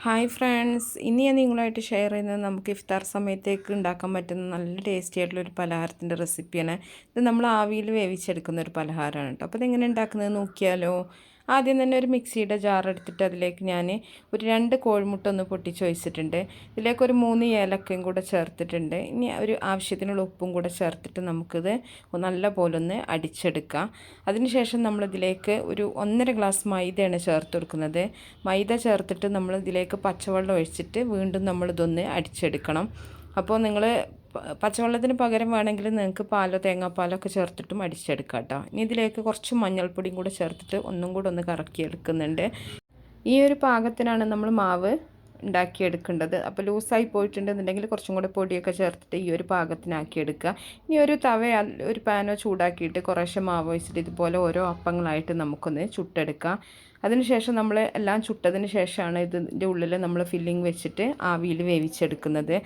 Hi friends, ഇനി ഞാൻ നിങ്ങളുമായിട്ട് ഷെയർ ചെയ്യുന്നത് നമുക്ക് ഇഫ്താർ സമയത്തേക്ക് ഉണ്ടാക്കാൻ പറ്റുന്ന നല്ല ടേസ്റ്റി ആയിട്ടുള്ളൊരു പലഹാരത്തിൻ്റെ റെസിപ്പിയാണ്. ഇത് നമ്മൾ ആവിയിൽ വേവിച്ചെടുക്കുന്ന ഒരു പലഹാരമാണ് കേട്ടോ. അപ്പോൾ ഇതെങ്ങനെ ഉണ്ടാക്കുന്നത് നോക്കിയാലോ. ആദ്യം തന്നെ ഒരു മിക്സിയുടെ ജാർ എടുത്തിട്ട് അതിലേക്ക് ഞാൻ ഒരു 2 കോഴിമുട്ട ഒന്ന് പൊട്ടിച്ച് വെച്ചിട്ടുണ്ട്. ഇതിലേക്ക് ഒരു 3 ഏലക്കയും കൂടെ ചേർത്തിട്ടുണ്ട്. ഇനി ഒരു ആവശ്യത്തിനുള്ള ഉപ്പും കൂടെ ചേർത്തിട്ട് നമുക്കിത് നല്ല പോലെ ഒന്ന് അടിച്ചെടുക്കാം. അതിനുശേഷം നമ്മളിതിലേക്ക് ഒരു 1.5 ഗ്ലാസ് മൈദയാണ് ചേർത്ത് കൊടുക്കുന്നത്. മൈദ ചേർത്തിട്ട് നമ്മൾ ഇതിലേക്ക് പച്ചവെള്ളം ഒഴിച്ചിട്ട് വീണ്ടും നമ്മളിതൊന്ന് അടിച്ചെടുക്കണം. അപ്പോൾ നിങ്ങൾ പച്ചവെള്ളത്തിന് പകരം വേണമെങ്കിൽ നിങ്ങൾക്ക് പാലോ തേങ്ങാപ്പാലോ ഒക്കെ ചേർത്തിട്ടും അടിച്ചെടുക്കാം കേട്ടോ. ഇനി ഇതിലേക്ക് കുറച്ച് മഞ്ഞൾപ്പൊടിയും കൂടെ ചേർത്തിട്ട് ഒന്നും കൂടെ ഒന്ന് കറക്കിയെടുക്കുന്നുണ്ട്. ഈ ഒരു പാകത്തിനാണ് നമ്മൾ മാവ് ഉണ്ടാക്കിയെടുക്കേണ്ടത്. അപ്പോൾ ലൂസായി പോയിട്ടുണ്ടെന്നുണ്ടെങ്കിൽ കുറച്ചും കൂടെ പൊടിയൊക്കെ ചേർത്തിട്ട് ഈ ഒരു പാകത്തിനാക്കിയെടുക്കുക. ഇനി ഒരു ഒരു പാനോ ചൂടാക്കിയിട്ട് കുറേശ്ശെ മാവ് ഒഴിച്ചിട്ട് ഇതുപോലെ ഓരോ അപ്പങ്ങളായിട്ട് നമുക്കൊന്ന് ചുട്ടെടുക്കാം. അതിനുശേഷം നമ്മൾ എല്ലാം ചുട്ടതിന് ശേഷമാണ് ഇതിൻ്റെ ഉള്ളിൽ നമ്മൾ ഫില്ലിങ് വെച്ചിട്ട് ആവിയിൽ വേവിച്ചെടുക്കുന്നത്.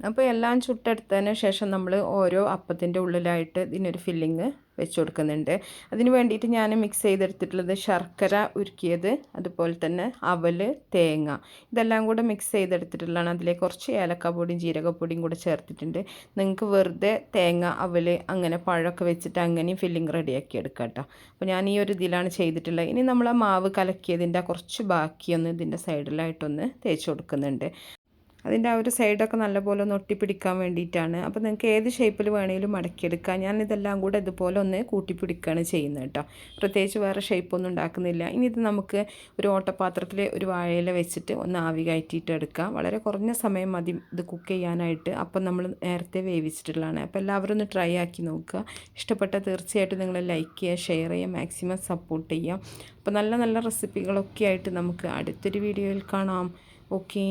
അപ്പോൾ എല്ലാം ചുട്ടെടുത്തതിന് ശേഷം നമ്മൾ ഓരോ അപ്പത്തിൻ്റെ ഉള്ളിലായിട്ട് ഇതിനൊരു ഫില്ലിങ് വെച്ച് കൊടുക്കുന്നുണ്ട്. അതിന് വേണ്ടിയിട്ട് ഞാൻ മിക്സ് ചെയ്തെടുത്തിട്ടുള്ളത് ശർക്കര ഉരുക്കിയത്, അതുപോലെ തന്നെ അവൽ, തേങ്ങ, ഇതെല്ലാം കൂടെ മിക്സ് ചെയ്തെടുത്തിട്ടുള്ളതാണ്. അതിലേക്ക് കുറച്ച് ഏലക്കാപ്പൊടിയും ജീരകപ്പൊടിയും കൂടെ ചേർത്തിട്ടുണ്ട്. നിങ്ങൾക്ക് വെറുതെ തേങ്ങ, അവൽ അങ്ങനെ പഴമൊക്കെ വെച്ചിട്ട് അങ്ങനെയും ഫില്ലിങ് റെഡിയാക്കി എടുക്കാം കേട്ടോ. അപ്പോൾ ഞാൻ ഈ ഒരു ഇതിലാണ് ചെയ്തിട്ടുള്ളത്. ഇനി നമ്മൾ ആ മാവ് കലക്കിയതിൻ്റെ കുറച്ച് ബാക്കിയൊന്ന് ഇതിൻ്റെ സൈഡിലായിട്ടൊന്ന് തേച്ച് കൊടുക്കുന്നുണ്ട്. അതിൻ്റെ ആ ഒരു സൈഡൊക്കെ നല്ലപോലെ ഒന്ന് ഒട്ടിപ്പിടിക്കാൻ വേണ്ടിയിട്ടാണ്. അപ്പോൾ നിങ്ങൾക്ക് ഏത് ഷേപ്പിൽ വേണമെങ്കിലും മടക്കിയെടുക്കാം. ഞാനിതെല്ലാം കൂടെ ഇതുപോലെ ഒന്ന് കൂട്ടിപ്പിടിക്കുകയാണ് ചെയ്യുന്നത് കേട്ടോ. പ്രത്യേകിച്ച് വേറെ ഷേപ്പൊന്നും ഉണ്ടാക്കുന്നില്ല. ഇനി ഇത് നമുക്ക് ഒരു ഓട്ടപാത്രത്തിൽ ഒരു വാഴയില വെച്ചിട്ട് ഒന്ന് ആവി കയറ്റിയിട്ട് എടുക്കാം. വളരെ കുറഞ്ഞ സമയം മതി ഇത് കുക്ക് ചെയ്യാനായിട്ട്. അപ്പം നമ്മൾ നേരത്തെ വേവിച്ചിട്ടുള്ളതാണ്. അപ്പോൾ എല്ലാവരും ഒന്ന് ട്രൈ ആക്കി നോക്കുക. ഇഷ്ടപ്പെട്ട തീർച്ചയായിട്ടും നിങ്ങൾ ലൈക്ക് ചെയ്യുക, ഷെയർ ചെയ്യുക, മാക്സിമം സപ്പോർട്ട് ചെയ്യുക. അപ്പോൾ നല്ല നല്ല റെസിപ്പികളൊക്കെ ആയിട്ട് നമുക്ക് അടുത്തൊരു വീഡിയോയിൽ കാണാം. ഓക്കേ.